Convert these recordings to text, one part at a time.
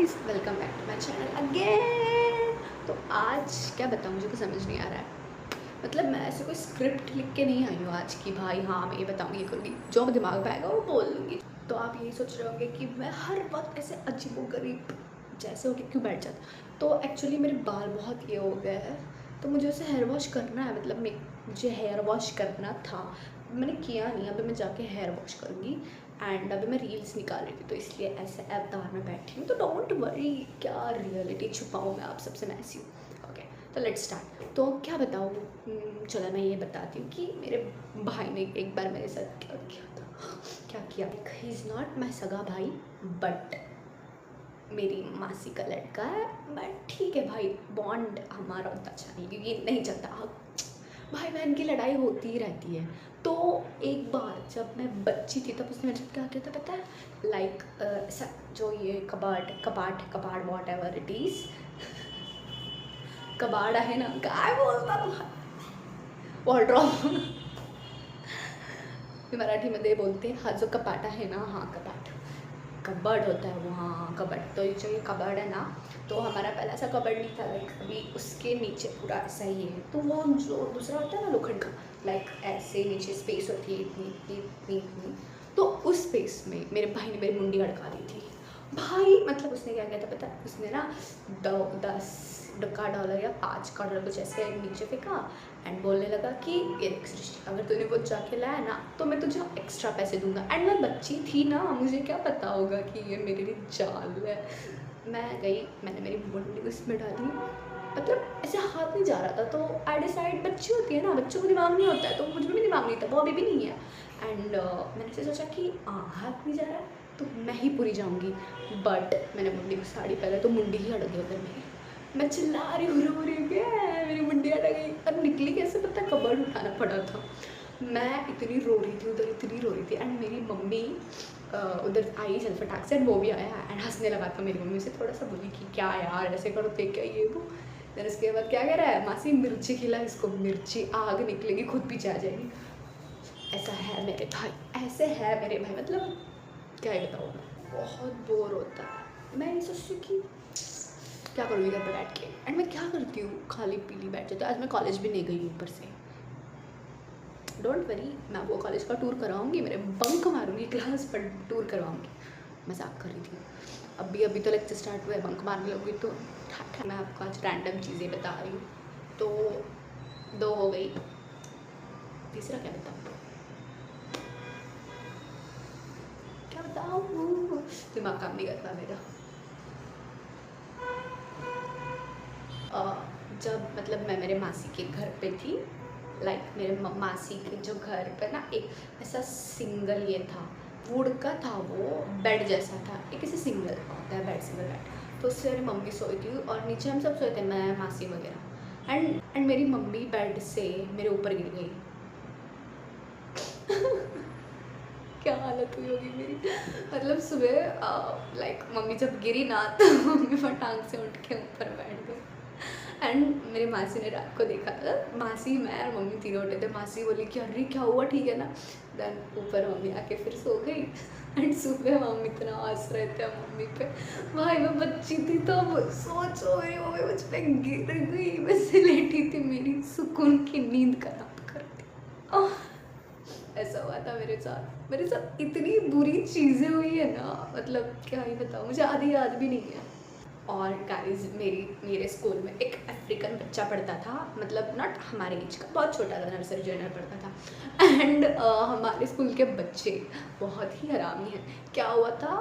Guys, welcome back to my channel again. तो आज क्या बताऊँ, मुझे कुछ समझ नहीं आ रहा है। मतलब मैं ऐसे कोई स्क्रिप्ट लिख के नहीं आई हूँ आज की भाई हाँ मैं ये बताऊँगी, ये करूँगी, जो दिमाग में आएगा वो बोल दूँगी। तो आप यही सोच रहे होंगे कि मैं हर वक्त ऐसे अजीबोगरीब जैसे होके क्यों बैठ जाती। तो एक्चुअली मेरे बाल बहुत ये हो गए हैं, तो मुझे उसे हेयर वॉश करना है। मतलब मुझे हेयर वॉश करना था, मैंने किया नहीं, अभी मैं जाके हेयर वॉश करूँगी। एंड अभी मैं रील्स निकाल रही थी, तो इसलिए ऐसे अवतार में बैठी हूँ। तो डोंट वरी, क्या रियलिटी छुपाऊँ मैं आप सबसे, मैं ऐसी हूँ। ओके, तो लेट्स स्टार्ट। तो क्या बताऊँ, चलो मैं ये बताती हूँ कि मेरे भाई ने एक बार मेरे साथ क्या किया था। क्या किया, ही इज़ नॉट माई सगा भाई, बट मेरी मासी का लड़का है। बट ठीक है भाई, बॉन्ड हमारा उतना अच्छा नहीं, क्योंकि नहीं चलता, भाई बहन की लड़ाई होती ही रहती है। तो एक बार जब मैं बच्ची थी तब उसने मेरे साथ क्या किया था पता है, लाइक जो ये कबाड़ वॉट एवर इट इज़, कबाड़ है ना, काय बोलता था, वॉर्डरोब मराठी मध्ये बोलते हैं, हा जो कपाटा है ना, हाँ कपाट, कबर्ड होता है वो, हाँ कबर्ड। तो जो ये कबर्ड है ना, तो हमारा पहला ऐसा कबर्ड नहीं था, लाइक अभी उसके नीचे पूरा ऐसा ही है। तो वो जो दूसरा होता है ना लोखंड का, लाइक ऐसे नीचे स्पेस होती है इतनी इतनी इतनी इतनी। तो उस स्पेस में मेरे भाई ने मेरी मुंडी अड़का दी थी भाई। मतलब उसने क्या किया था पता है, उसने ना 10 का डॉलर या 5 का डॉलर कुछ ऐसे नीचे फेंका एंड बोलने लगा कि ये देख सृष्टि, अगर तूने वो जाके लाया ना तो मैं तुझे एक्स्ट्रा पैसे दूंगा। एंड मैं बच्ची थी ना, मुझे क्या पता होगा कि ये मेरे लिए जाल है। मैं गई, मैंने मेरी मुंडी उसमें डाली, मतलब ऐसे हाथ नहीं जा रहा था। तो आई डिसाइड, बच्ची होती है ना, बच्चों को दिमाग नहीं होता है, तो मुझे भी दिमाग नहीं था, वो अभी भी नहीं है। एंड मैंने ऐसे सोचा कि हाथ नहीं जा रहा है तो मैं ही पूरी जाऊँगी। बट मैंने मुंडी को साड़ी पहले तो मुंडी ही अड़ गई उधर मेरी। मैं चिल्ला रही हूँ, रो रही हूँ, मेरी मुंडी अड़ गई। और निकली कैसे पता, कबर्ड उठाना पड़ा था। मैं इतनी रो रही थी उधर, इतनी रो रही थी। एंड मेरी मम्मी उधर आई चल फटाक से, एंड वो भी आया एंड हंसने लगा था। मेरी मम्मी से थोड़ा सा बोली कि क्या यार ऐसे करो, देख क्या ये वो। फिर उसके बाद क्या कह रहा है, मासी मिर्ची खिला इसको, मिर्ची आग निकलेगी, खुद पीछे आ जाएगी। ऐसा है मेरे भाई, ऐसे है मेरे भाई, मतलब क्या ही बताऊँ मैं, बहुत बोर होता है। मैं ये सोचती हूँ कि क्या करूँगी घर पे बैठ के। एंड मैं क्या करती हूँ, खाली पीली बैठ जाती हूँ। आज मैं कॉलेज भी नहीं गई ऊपर से। डोंट वरी, मैं वो कॉलेज का टूर कराऊंगी, मेरे बंक मारूंगी क्लास पर, टूर करवाऊंगी। मजाक कर रही थी। अभी तो लेक्चर स्टार्ट हुआ है, बंक मारने लगूंगी तो मैं आपको आज रैंडम चीज़ें बता रही हूँ। तो 2 हो गई, तीसरा क्या बताऊँ, क्या बताऊँ, दिमाग काम नहीं करता मेरा। जब मतलब मैं मेरे मासी के घर पे थी, लाइक मेरे मासी के जो घर पे ना एक ऐसा सिंगल ये था, वुड का था, वो बेड जैसा था, एक ऐसे सिंगल होता है बेड, सिंगल बेड। तो उससे मेरी मम्मी सोई थी और नीचे हम सब सोए थे, मैं मासी वगैरह। एंड मेरी मम्मी बेड से मेरे ऊपर गिर गई। क्या हालत हुई होगी मेरी, मतलब सुबह लाइक मम्मी जब गिरी ना तो मम्मी फटाक से उठ के ऊपर बैठ गई। एंड मेरी मासी ने रात को देखा था, मासी मैं और मम्मी तीनों उठे थे। मासी बोली कि अरे क्या हुआ, ठीक है ना। देन ऊपर मम्मी आके फिर सो गई। एंड सुबह मम्मी इतना हंस रहे थे मम्मी पे, भाई मैं बच्ची थी तो सोचो मेरी मम्मी मुझ पर गिर गई, वैसे लेटी थी, मेरी सुकून की नींद खराब कर दी। ऐसा हुआ था मेरे साथ इतनी बुरी चीज़ें हुई है ना, मतलब क्या ही बताऊँ, मुझे आधी याद भी नहीं है। और गाइस, मेरे स्कूल में एक अफ्रीकन बच्चा पढ़ता था, मतलब नॉट हमारे एज का, बहुत छोटा था, नर्सरी जूनियर पढ़ता था। एंड हमारे स्कूल के बच्चे बहुत ही हरामी हैं। क्या हुआ था,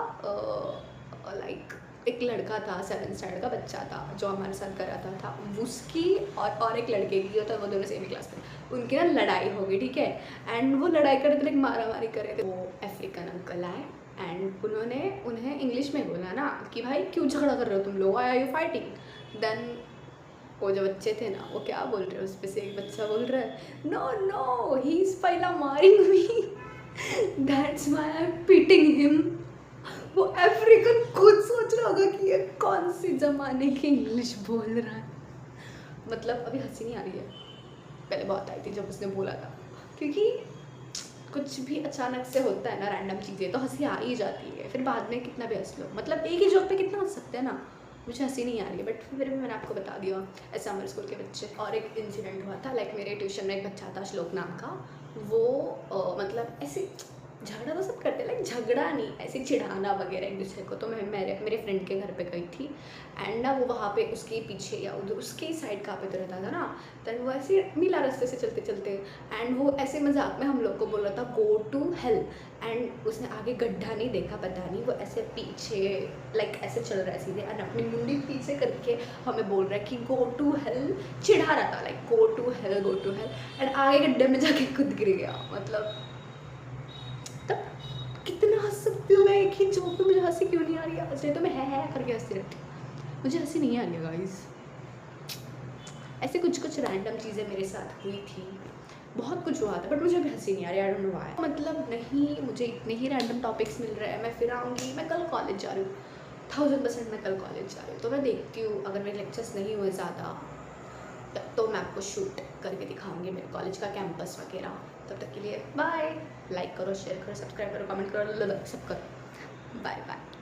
लाइक एक लड़का था, 7th स्टैंडर्ड का बच्चा था जो हमारे साथ कराता था, उसकी और एक लड़के की होता, वो दोनों सेम क्लास में, उनकी ना लड़ाई हो गई, ठीक है। एंड वो लड़ाई कर रहे थे, मारा मारी कर रहे थे। वो अफ्रीकन अंकल आए एंड उन्होंने उन्हें इंग्लिश में बोला ना कि भाई क्यों झगड़ा कर रहे हो तुम लोग, आर यू फाइटिंग। देन वो जो बच्चे थे ना, वो क्या बोल रहे हैं, उस पर से एक बच्चा बोल रहा है, नो नो ही इज़ पहला मारिंग me, that's why I am पीटिंग हिम। वो अफ्रीकन खुद सोच रहा होगा कि ये कौन सी ज़माने की इंग्लिश बोल रहा है। मतलब अभी हंसी नहीं आ रही है, पहले बहुत आई थी जब उसने बोला था, क्योंकि कुछ भी अचानक से होता है ना, रैंडम चीज़ें, तो हंसी आ ही जाती है। फिर बाद में कितना भी हंस लो, मतलब एक ही जोक पे कितना हंस सकते हैं ना। मुझे हंसी नहीं आ रही है, बट फिर भी मैंने आपको बता दिया। ऐसा हमारे स्कूल के बच्चे। और एक इंसिडेंट हुआ था, लाइक मेरे ट्यूशन में एक बच्चा था श्लोक नाम का। वो मतलब ऐसे झगड़ा तो सब करते, लाइक झगड़ा नहीं, ऐसे चिढ़ाना वगैरह एक दूसरे को। तो मैं मेरे फ्रेंड के घर पे गई थी, एंड ना वो वहाँ पे उसके पीछे या उधर उसके साइड कहाँ पे तो रहता था ना, देन वो ऐसे मिला रास्ते से चलते चलते, एंड वो ऐसे मजाक में हम लोग को बोल रहा था गो टू हेल। एंड उसने आगे गड्ढा नहीं देखा, पता नहीं, वो ऐसे पीछे लाइक ऐसे चल रहा है सीधे, एंड अपनी मुंडी पीछे करके हमें बोल रहा है कि गो टू हेल, चिढ़ा रहा था like go to hell go to hell, and आगे गड्ढे में जाके खुद गिर गया। मतलब तब कितना हंस सकती हूँ मैं एक ही जोक पे, मुझे हंसी क्यों नहीं आ रही है? इसलिए तो मैं है करके हंसती रहती हूँ, मुझे हंसी नहीं आ रही है गाइस। ऐसे कुछ कुछ रैंडम चीज़ें मेरे साथ हुई थी, बहुत कुछ हुआ था, बट मुझे अभी हंसी नहीं आ रही, आई डोंट नो व्हाई। मतलब नहीं, मुझे इतने ही रैंडम टॉपिक्स मिल रहे हैं, मैं फिर आऊँगी। मैं कल कॉलेज जा रही हूँ, 1000% मैं कल कॉलेज जा रही हूँ। तो मैं देखती हूँ, अगर मेरे लेक्चर्स नहीं हुए ज़्यादा तो मैं आपको शूट करके दिखाऊंगी मेरे कॉलेज का कैंपस वगैरह। तब तक के लिए बाय। लाइक करो, शेयर करो, सब्सक्राइब करो, कमेंट करो, सब करो। Bye bye.